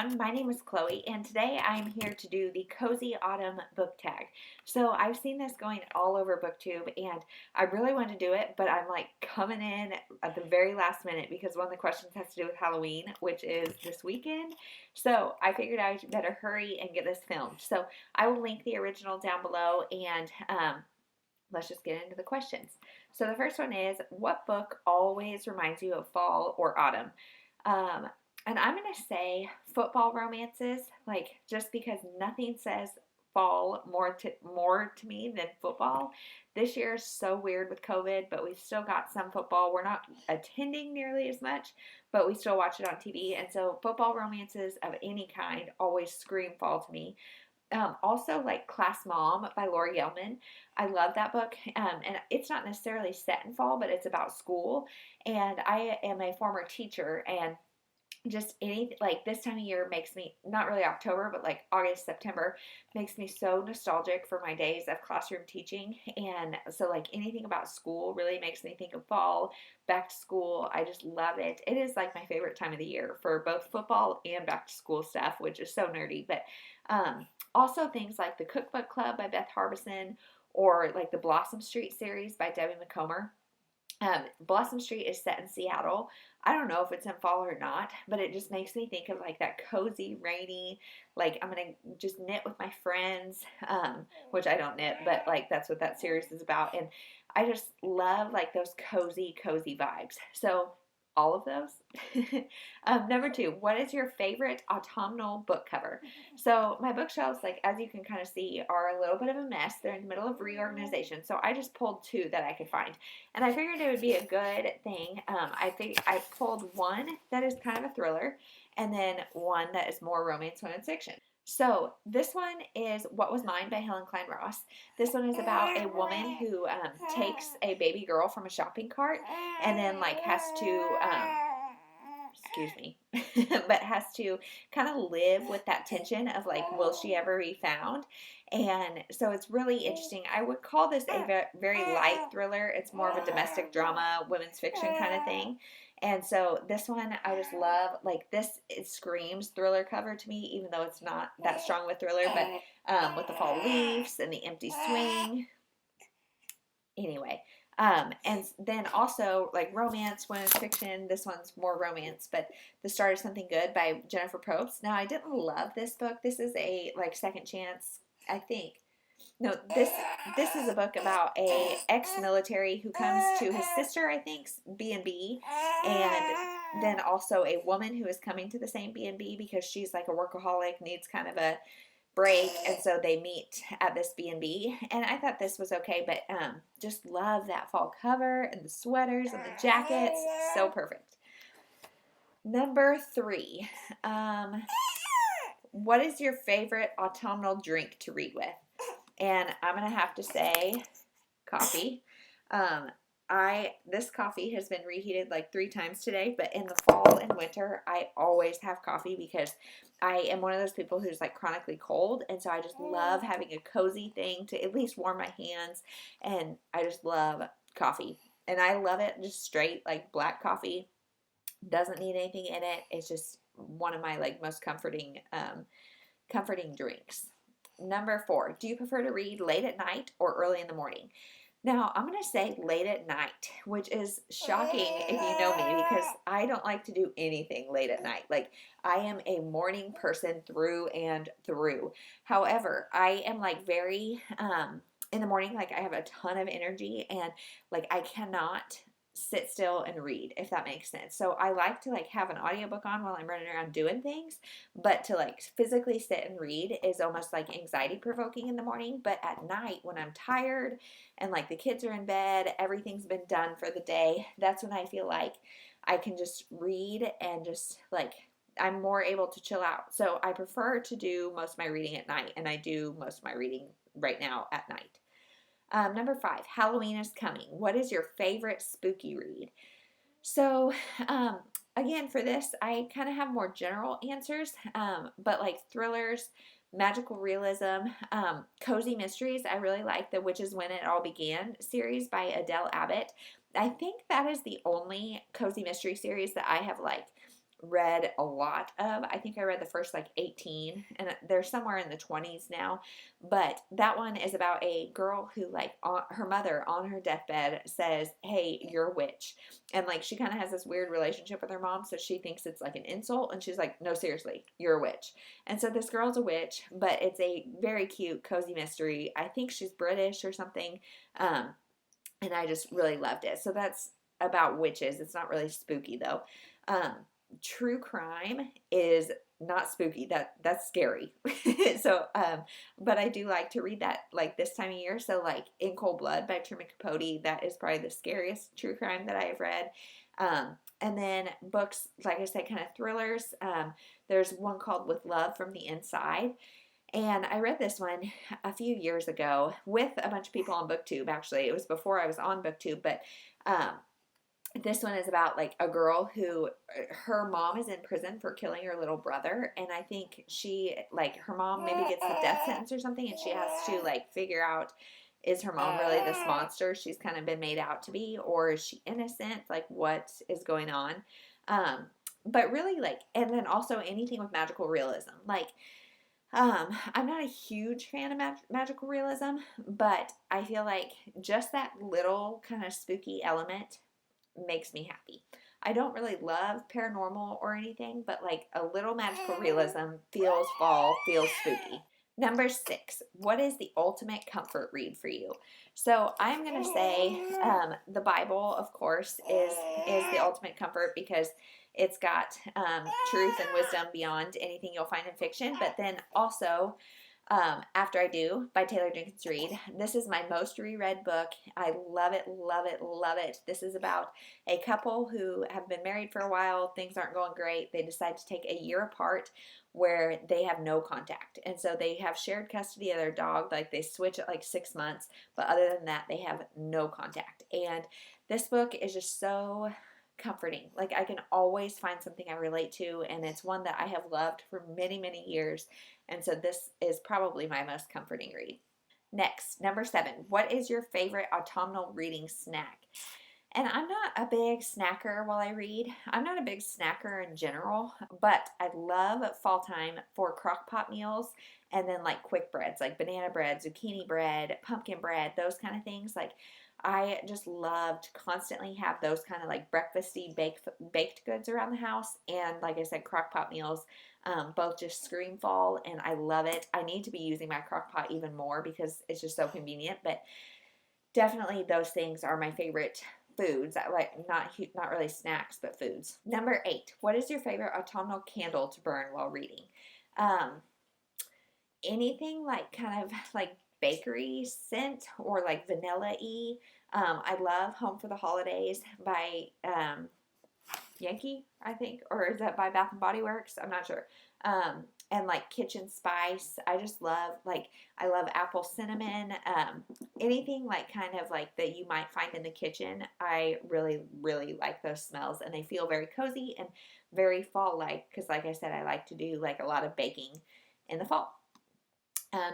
everyone. My name is Chloe, and today I'm here to do the Cozy Autumn book tag. So I've seen this going all over booktube, and I really want to do it, but I'm like coming in at the very last minute because one of the questions has to do with Halloween, which is this weekend. So I figured I better hurry and get this filmed. So I will link the original down below, and let's just get into the questions. So the first one is, what book always reminds you of fall or autumn? Um, and I'm going to say football romances, like just because nothing says fall more to me than football. This year is so weird with COVID, but we've still got some football. We're not attending nearly as much, but we still watch it on TV. And so football romances of any kind always scream fall to me. Also, like Class Mom by Laura Gelman. I love that book. And it's not necessarily set in fall, but it's about school. And I am a former teacher, and just any like this time of year makes me, not really October, but like August, September, makes me so nostalgic for my days of classroom teaching. And so like anything about school really makes me think of fall, back to school. I just love it. It is like my favorite time of the year for both football and back to school stuff, which is so nerdy. But also things like the Cookbook Club by Beth Harbison, or like the Blossom Street series by Debbie McComber. Blossom Street is set in Seattle. I don't know if it's in fall or not, but it just makes me think of like that cozy, rainy, like I'm going to just knit with my friends, which I don't knit, but like that's what that series is about. And I just love like those cozy, cozy vibes. So all of those. Number two, what is your favorite autumnal book cover? So my bookshelves, like as you can kind of see, are a little bit of a mess. They're in the middle of reorganization. So I just pulled two that I could find. And I figured it would be a good thing. I pulled one that is kind of a thriller, and then one that is more romance, women's fiction. So this one is What Was Mine by Helen Klein Ross. This one is about a woman who takes a baby girl from a shopping cart, and then like has to excuse me, but has to kind of live with that tension of like, will she ever be found? And so it's really interesting. I would call this a very light thriller. It's more of a domestic drama, women's fiction kind of thing. And so this one I just love. Like this, it screams thriller cover to me, even though it's not that strong with thriller. But with the fall leaves and the empty swing. Anyway, and then also like romance, women's fiction. This one's more romance, but The Start of Something Good by Jennifer Probst. Now I didn't love this book. This is a like second chance, I think. No, this is a book about a ex-military who comes to his sister, I think's B&B, and then also a woman who is coming to the same B&B because she's like a workaholic, needs kind of a break, and so they meet at this B&B. And I thought this was okay, but just love that fall cover and the sweaters and the jackets. So perfect. Number three, what is your favorite autumnal drink to read with? And I'm going to have to say coffee. This coffee has been reheated like 3 times today, but in the fall and winter, I always have coffee because I am one of those people who's like chronically cold, and so I just love having a cozy thing to at least warm my hands, and I just love coffee. And I love it just straight, like black coffee. Doesn't need anything in it. It's just one of my like most comforting drinks. Number 4, do you prefer to read late at night or early in the morning? Now, I'm going to say late at night, which is shocking if you know me, because I don't like to do anything late at night. Like, I am a morning person through and through. However, I am like very, in the morning, like I have a ton of energy, and like I cannot sit still and read, if that makes sense. So I like to like have an audiobook on while I'm running around doing things, but to like physically sit and read is almost like anxiety provoking in the morning. But at night when I'm tired and like the kids are in bed, everything's been done for the day, that's when I feel like I can just read and just like I'm more able to chill out. So I prefer to do most of my reading at night, and I do most of my reading right now at night. Number 5, Halloween is coming. What is your favorite spooky read? So, again, for this, I kind of have more general answers, but like thrillers, magical realism, cozy mysteries. I really like the Which Is When It All Began series by Adele Abbott. I think that is the only cozy mystery series that I have like read a lot of. I think I read the first like 18, and they're somewhere in the 20s now. But that one is about a girl who, like, her mother on her deathbed says, "Hey, you're a witch." And like she kind of has this weird relationship with her mom, so she thinks it's like an insult, and she's like, "No, seriously, you're a witch." And so this girl's a witch, but it's a very cute, cozy mystery. I think she's British or something. And I just really loved it. So that's about witches. It's not really spooky though. Um, True crime is not spooky. That's scary. So, but I do like to read that like this time of year. So, like In Cold Blood by Truman Capote, that is probably the scariest true crime that I have read. And then books, like I said, kind of thrillers. There's one called With Love from the Inside. And I read this one a few years ago with a bunch of people on booktube. Actually, it was before I was on booktube, but um, this one is about like a girl who, her mom is in prison for killing her little brother, and I think she, like, her mom maybe gets the death sentence or something, and she has to like figure out, is her mom really this monster she's kind of been made out to be, or is she innocent? Like, what is going on? But really, like, and then also anything with magical realism, like, I'm not a huge fan of magical realism, but I feel like just that little kind of spooky element makes me happy. I don't really love paranormal or anything, but like a little magical realism feels fall, feels spooky. Number 6, what is the ultimate comfort read for you? So I'm gonna say the Bible, of course, is the ultimate comfort because it's got truth and wisdom beyond anything you'll find in fiction. But then also, After I Do by Taylor Jenkins Reid. This is my most reread book. I love it, love it, love it. This is about a couple who have been married for a while. Things aren't going great. They decide to take a year apart where they have no contact. And so they have shared custody of their dog. Like, they switch at like 6 months. But other than that, they have no contact. And this book is just so comforting. Like, I can always find something I relate to, and it's one that I have loved for many, many years. And so this is probably my most comforting read. Next, number 7, what is your favorite autumnal reading snack? And I'm not a big snacker while I read. I'm not a big snacker in general, but I love fall time for crock pot meals and then like quick breads, like banana bread, zucchini bread, pumpkin bread, those kind of things. Like, I just love to constantly have those kind of like breakfasty baked goods around the house. And like I said, crock pot meals, both just scream fall, and I love it. I need to be using my crock pot even more because it's just so convenient, but definitely those things are my favorite foods. I like, not really snacks, but foods. Number 8, what is your favorite autumnal candle to burn while reading? Um, Anything like kind of like bakery scent or like vanilla-y. I love Home for the Holidays by Yankee, I think, or is that by Bath and Body Works? I'm not sure. And like Kitchen Spice. I just love, like, I love apple cinnamon. Anything like kind of like that you might find in the kitchen. I really, really like those smells, and they feel very cozy and very fall-like because, like I said, I like to do like a lot of baking in the fall.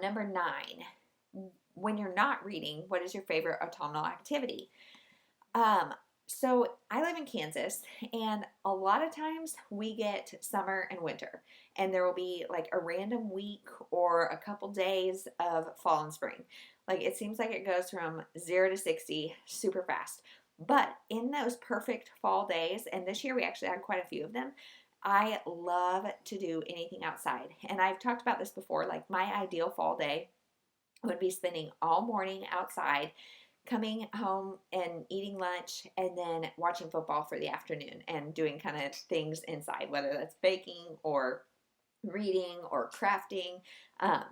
Number 9, when you're not reading, what is your favorite autumnal activity? So I live in Kansas, and a lot of times we get summer and winter, and there will be like a random week or a couple days of fall and spring. Like, it seems like it goes from 0 to 60 super fast. But in those perfect fall days, and this year we actually had quite a few of them, I love to do anything outside. And I've talked about this before, like my ideal fall day would be spending all morning outside, coming home and eating lunch, and then watching football for the afternoon and doing kind of things inside, whether that's baking or reading or crafting.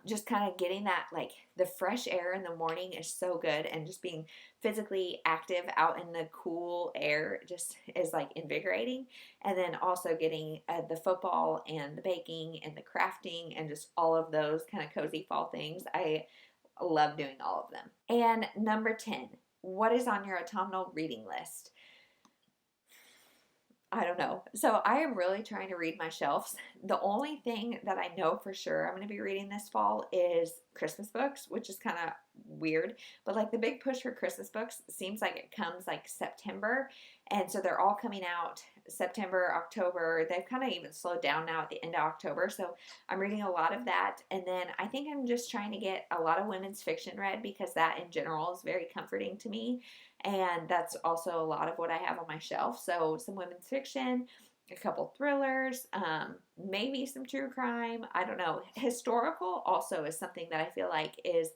Just kind of getting that, like, the fresh air in the morning is so good, and just being physically active out in the cool air just is like invigorating. And then also getting the football and the baking and the crafting and just all of those kind of cozy fall things. I love doing all of them. And number 10, what is on your autumnal reading list? I don't know. So I am really trying to read my shelves. The only thing that I know for sure I'm going to be reading this fall is Christmas books, which is kind of weird. But like the big push for Christmas books seems like it comes like September. And so they're all coming out September, October. They've kind of even slowed down now at the end of October. So I'm reading a lot of that. And then I think I'm just trying to get a lot of women's fiction read because that in general is very comforting to me. And that's also a lot of what I have on my shelf. So some women's fiction, a couple thrillers, maybe some true crime. I don't know. Historical also is something that I feel like is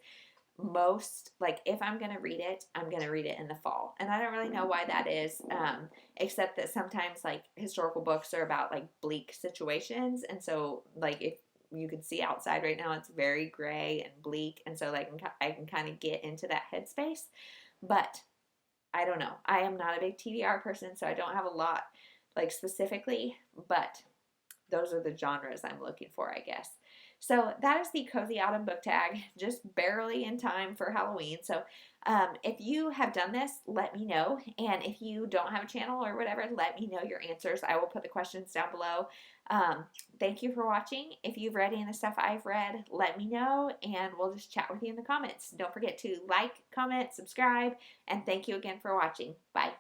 most, like, if I'm going to read it, I'm going to read it in the fall. And I don't really know why that is, except that sometimes like historical books are about like bleak situations. And so like if you can see outside right now, it's very gray and bleak. And so like I can kind of get into that headspace. But I don't know. I am not a big TBR person, so I don't have a lot like specifically, but those are the genres I'm looking for, I guess. So that is the Cozy Autumn book tag, just barely in time for Halloween. So if you have done this, let me know. And if you don't have a channel or whatever, let me know your answers. I will put the questions down below. Thank you for watching. If you've read any of the stuff I've read, let me know, and we'll just chat with you in the comments. Don't forget to like, comment, subscribe, and thank you again for watching. Bye.